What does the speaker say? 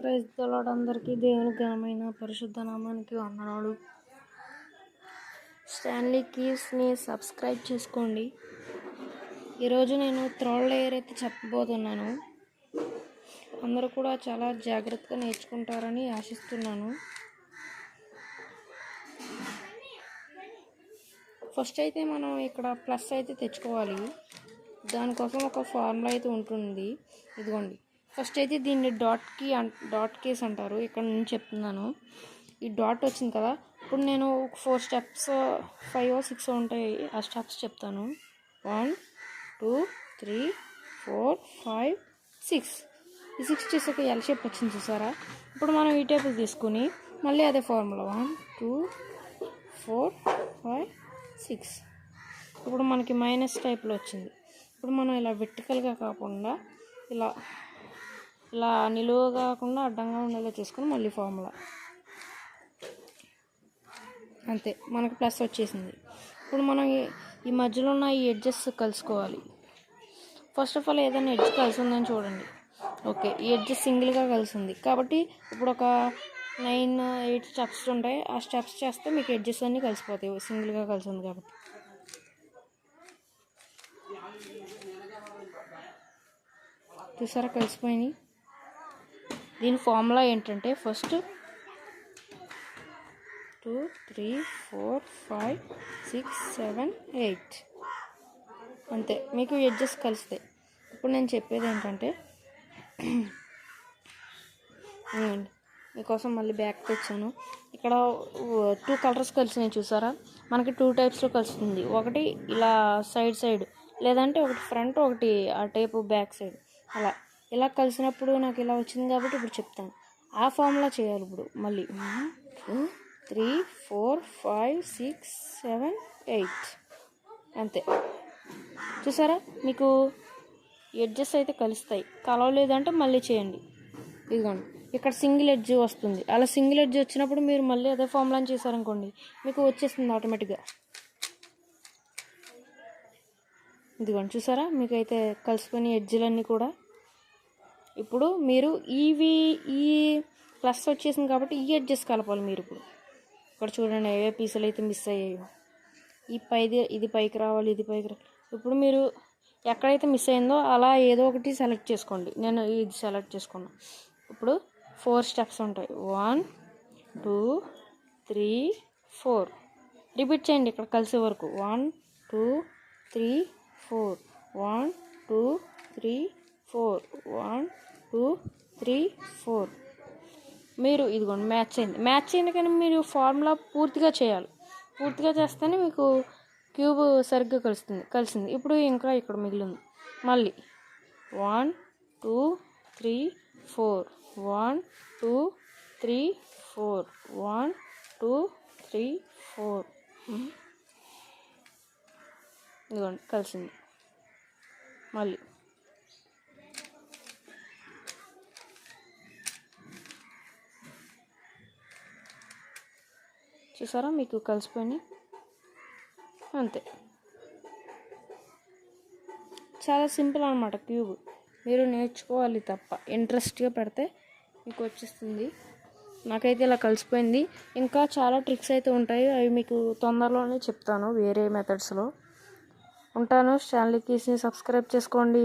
Praise the lord. అందరికీ దేవుని ఘనమైన పరిశుద్ధ నామానికి వందనాలు. స్టాన్లీ కీస్ని సబ్స్క్రైబ్ చేసుకోండి. ఈరోజు నేను థర్డ్ లేయర్ అయితే చెప్పబోతున్నాను. అందరూ కూడా చాలా జాగ్రత్తగా నేర్చుకుంటారని ఆశిస్తున్నాను. ఫస్ట్ అయితే మనం ఇక్కడ ప్లస్ అయితే తెచ్చుకోవాలి. దానికోసం ఒక ఫార్ములా అయితే ఉంటుంది. ఇదిగోండి, ఫస్ట్ అయితే దీన్ని డాట్ కేస్ అంటారు. ఇక్కడ నేను చెప్తున్నాను. ఈ డాట్ వచ్చింది కదా, ఇప్పుడు నేను 4 స్టెప్స్ 5 or 6 ఉంటాయి. ఆ స్టెప్స్ చెప్తాను. 1 2 3 4 5 6. ఈ 6 చేసాక ఎల్ షేప్ వచ్చింది చూసారా. ఇప్పుడు మనం ఈ టేబుల్ తీసుకుని మళ్ళీ అదే ఫార్ములా 1 2 4 5 6. ఇప్పుడు మనకి మైనస్ టైప్లో వచ్చింది. ఇప్పుడు మనం ఇలా వెర్టికల్గా కాకుండా ఇలా నిలువ కాకుండా అడ్డంగా ఉండేలా చేసుకుని మళ్ళీ ఫార్ములా అంతే, మనకి ప్లస్ వచ్చేసింది. ఇప్పుడు మనం ఈ మధ్యలో ఉన్న ఈ ఎడ్జెస్ కలుసుకోవాలి. ఫస్ట్ ఆఫ్ ఆల్ ఏదైనా ఎడ్జ్ కలిసి ఉందని చూడండి. ఓకే, ఈ ఎడ్జ్ సింగిల్గా కలిసి ఉంది కాబట్టి ఇప్పుడు ఒక 9-8 స్టెప్స్ ఉంటాయి. ఆ స్టెప్స్ చేస్తే మీకు ఎడ్జెస్ అన్నీ కలిసిపోతాయి, సింగిల్గా కలిసి ఉంది కాబట్టి. చూసారా కలిసిపోయినాయి. దీని ఫార్ములా ఏంటంటే ఫస్ట్ 2 3 4 5 6 7 8 అంతే, మీకు ఎడ్జెస్ కలుస్తాయి. ఇప్పుడు నేను చెప్పేది ఏంటంటే మీకోసం మళ్ళీ బ్యాక్ తెచ్చాను. ఇక్కడ 2 కలర్స్ కలిసినాయి చూసారా. మనకి 2 టైప్స్లో కలుస్తుంది. ఒకటి ఇలా సైడ్ లేదంటే ఒకటి ఫ్రంట్, ఒకటి ఆ టైపు బ్యాక్ సైడ్. ఇలా కలిసినప్పుడు నాకు ఇలా వచ్చింది కాబట్టి ఇప్పుడు చెప్తాను. ఆ ఫార్ములా చేయాలి. ఇప్పుడు మళ్ళీ 1 2 3 4 5 6 7 8 అంతే. చూసారా, మీకు ఎడ్జెస్ అయితే కలుస్తాయి. కలవలేదంటే మళ్ళీ చేయండి. ఇదిగోండి, ఇక్కడ సింగిల్ ఎడ్జ్ వస్తుంది. అలా సింగిల్ ఎడ్జ్ వచ్చినప్పుడు మీరు మళ్ళీ అదే ఫార్ములాని చేశారనుకోండి, మీకు వచ్చేస్తుంది ఆటోమేటిక్గా. ఇదిగోండి, చూసారా మీకైతే కలిసిపోయిన ఎడ్జ్లన్నీ కూడా. ఇప్పుడు మీరు ఈ ప్లస్ వచ్చేసింది కాబట్టి ఈ ఎడ్జెస్ కలపాలి మీరు. ఇప్పుడు ఇక్కడ చూడండి ఏ పీసులు అయితే మిస్ అయ్యాయో. ఇది పైకి రావాలి, ఇది పైకి రావాలి. ఇప్పుడు మీరు ఎక్కడైతే మిస్ అయిందో అలా ఏదో ఒకటి సెలెక్ట్ చేసుకోండి. నేను ఇది సెలెక్ట్ చేసుకున్నాను. ఇప్పుడు 4 స్టెప్స్ ఉంటాయి. 1 2 3 4 రిపీట్ చేయండి ఇక్కడ కలిసే వరకు. 1 2 3 4 1 2 3 4 1 2 3 4. మీరు ఇదిగోండి మ్యాచ్ అయింది కానీ మీరు ఫార్ములా పూర్తిగా చేయాలి. పూర్తిగా చేస్తేనే మీకు క్యూబ్ సరిగ్గా కలిసింది. ఇప్పుడు ఇంకా ఇక్కడ మిగిలింది. మళ్ళీ 1 2 3 4 1 2 3 4 1 2 3 4 ఇదిగోండి కలిసింది. మళ్ళీ చూసారా మీకు కలిసిపోయినాయి. అంతే, చాలా సింపుల్ అన్నమాట క్యూబ్. మీరు నేర్చుకోవాలి తప్ప, ఇంట్రెస్ట్గా పెడితే మీకు వచ్చేస్తుంది. నాకైతే ఇలా కలిసిపోయింది. ఇంకా చాలా ట్రిక్స్ అయితే ఉంటాయి, అవి మీకు తొందరలోనే చెప్తాను వేరే మెథడ్స్లో. ఉంటాను. స్టాన్లీ కీస్ని సబ్స్క్రైబ్ చేసుకోండి.